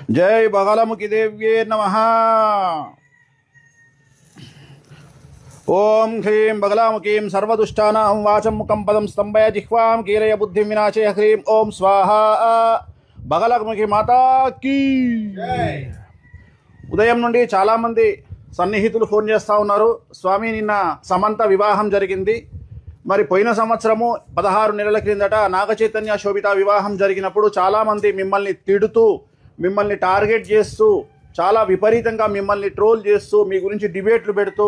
जय बगलामुखी देव्ये नमः। ओम ह्रीं बगलामुखीं सर्वदुष्टानां वाचं मुखं पदं स्तंभय जिह्वां कीलय बुद्धिं विनाशय ह्रीं ओम स्वाहा। बगलामुखी माता की ఉదయం నుండి చాలా మంది సన్నిహితులు ఫోన్ చేస్తూ ఉన్నారు. స్వామి నిన్న సమంత వివాహం జరిగింది. మరి పోయిన సంవత్సరము 16 నెలల క్రిందట నాగచైతన్య శోభిత వివాహం జరిగినప్పుడు చాలామంది మిమ్మల్ని తిడుతూ మిమ్మల్ని టార్గెట్ చేస్తూ చాలా విపరీతంగా మిమ్మల్ని ట్రోల్ చేస్తూ మీ గురించి డిబేట్లు పెడుతూ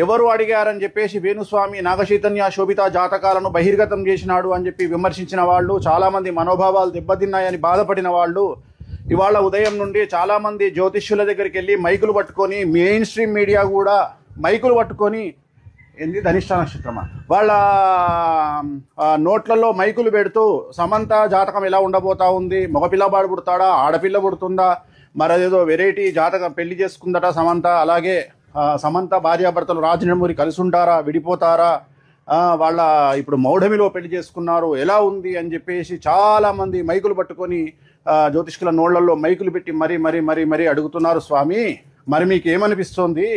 ఎవరు అడిగారని చెప్పేసి వేణుస్వామి నాగచైతన్య శోభిత జాతకాలను బహిర్గతం చేసినాడు అని చెప్పి విమర్శించిన వాళ్ళు, చాలామంది మనోభావాలు దెబ్బతిన్నాయని బాధపడిన వాళ్ళు ఇవాళ ఉదయం నుండి చాలామంది జ్యోతిష్యుల దగ్గరికి వెళ్ళి మైకులు పట్టుకొని మెయిన్ స్ట్రీమ్ మీడియా కూడా మైకులు పట్టుకొని ధనిష్ట నక్షత్రమా వాళ్ళ నోట్లలో మైకులు పెడుతూ సమంత జాతకం ఎలా ఉండబోతా ఉంది, మగపిల్లవాడు పుడతాడా ఆడపిల్ల పుడుతుందా, మరదేదో వెరైటీ జాతకం పెళ్లి చేసుకుందట సమంత, అలాగే సమంత భార్యాభర్తలు రాజనమూరి కలిసి ఉంటారా విడిపోతారా, వాళ్ళ ఇప్పుడు మౌఢమిలో పెళ్లి చేసుకున్నారు ఎలా ఉంది అని చెప్పేసి చాలామంది మైకులు పట్టుకొని జ్యోతిష్కుల నోళ్లలో మైకులు పెట్టి మరీ మరీ మరీ మరీ అడుగుతున్నారు. స్వామి మరి మీకు ఏమనిపిస్తోంది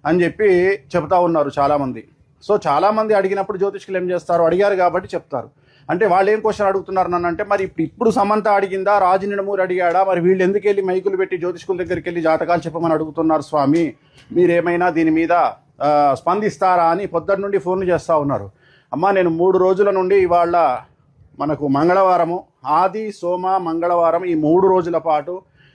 అని చెప్పి చెప్తా ఉన్నారు చాలామంది. సో చాలామంది అడిగినప్పుడు జ్యోతిష్కులు ఏం చేస్తారు, అడిగారు కాబట్టి చెప్తారు. అంటే వాళ్ళు ఏం క్వశ్చన్ అడుగుతున్నారు నన్ను అంటే, మరి ఇప్పుడు సమంత అడిగిందా రాజనమూరి అడిగాడా, మరి వీళ్ళు ఎందుకు వెళ్ళి మైకులు పెట్టి జ్యోతిష్కుల దగ్గరికి వెళ్ళి జాతకాలు చెప్పమని అడుగుతున్నారు స్వామి, మీరేమైనా దీని మీద స్పందిస్తారా అని పొద్దున్న నుండి ఫోన్లు చేస్తూ ఉన్నారు. అమ్మ నేను 3 రోజుల నుండి ఇవాళ మనకు మంగళవారము ఆది సోమ మంగళవారం ఈ 3 రోజుల పాటు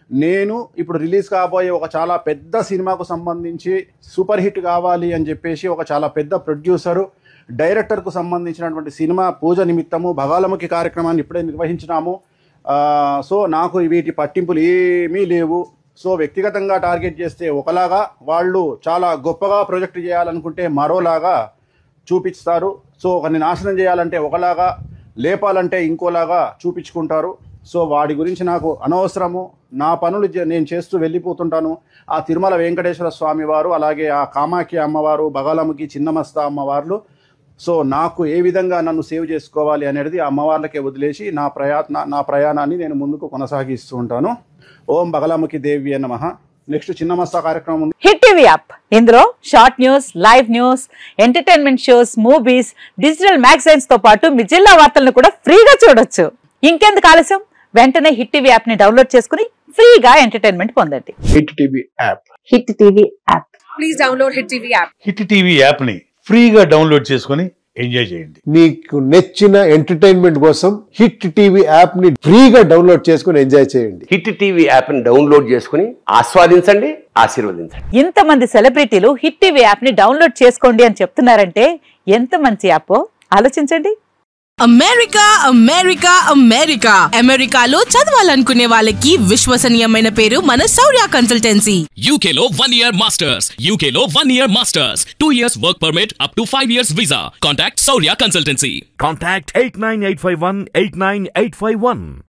నేను ఇప్పుడు రిలీజ్ కాబోయే ఒక చాలా పెద్ద సినిమాకు సంబంధించి సూపర్ హిట్ కావాలి అని చెప్పేసి ఒక చాలా పెద్ద ప్రొడ్యూసరు డైరెక్టర్కు సంబంధించినటువంటి సినిమా పూజ నిమిత్తము బగలాముఖి కార్యక్రమాన్ని ఇప్పుడే నిర్వహించినాము. సో నాకు వీటి పట్టింపులు ఏమీ లేవు. సో వ్యక్తిగతంగా టార్గెట్ చేస్తే ఒకలాగా, వాళ్ళు చాలా గొప్పగా ప్రొజెక్ట్ చేయాలనుకుంటే మరోలాగా చూపిస్తారు. సో ఒకరిని నాశనం చేయాలంటే ఒకలాగా, లేపాలంటే ఇంకోలాగా చూపించుకుంటారు. సో వాడి గురించి నాకు అనవసరము. నా పనులు నేను చేస్తూ వెళ్ళిపోతుంటాను. ఆ తిరుమల వెంకటేశ్వర స్వామి వారు, అలాగే ఆ కామాఖ్య అమ్మవారు, బగలాముఖి చిన్నమస్తా అమ్మవార్లు సో నాకు ఏ విధంగా నన్ను సేవ్ చేసుకోవాలి అనేది ఆ అమ్మవార్లకే వదిలేసి నా ప్రయాణాన్ని నేను ముందుకు కొనసాగిస్తూ ఉంటాను. ఓం బగలాముఖి దేవి నమః. నెక్స్ట్ చిన్నమస్తా కార్యక్రమం ఉంది. హిట్ టీవీ యాప్, ఇందులో short news, live news, entertainment shows, movies, digital magazines తో పాటు మీ జిల్లా వార్తలను కూడా ఫ్రీగా చూడొచ్చు. ఇంకెందుకు ఆలస్యం, వెంటనే హిట్ టీవీ యాప్ ని డౌన్లోడ్ చేసుకుని ఫ్రీగా ఎంటర్టైన్మెంట్ పొందండి. Hit TV app. Hit TV app. Please download hit TV app. Hit TV app ని ఫ్రీగా డౌన్లోడ్ చేసుకుని ఎంజాయ్ చేయండి. మీకు నచ్చిన ఎంటర్టైన్మెంట్ కోసం హిట్ టీవీ యాప్ ని ఫ్రీగా డౌన్లోడ్ చేసుకుని ఎంజాయ్ చేయండి. హిట్ టీవీ యాప్ ని డౌన్లోడ్ చేసుకుని ఆస్వాదించండి, ఆశీర్వదించండి. ఇంతమంది సెలబ్రిటీలు హిట్ టీవీ యాప్ ని డౌన్లోడ్ చేసుకోండి అని చెప్తున్నారంటే ఎంత మంచి యాప్ ఆలోచించండి. అమెరికా అమెరికా అమెరికా అమెరికాలో చదవాలనుకునే వాళ్ళకి విశ్వసనీయమైన పేరు మన శౌర్య కన్సల్టెన్సీ. UK లో 1 year masters, UK లో 1 year masters, 2 years work permit up to 5 years visa. Contact Saurya Consultancy. Contact 89851 89851.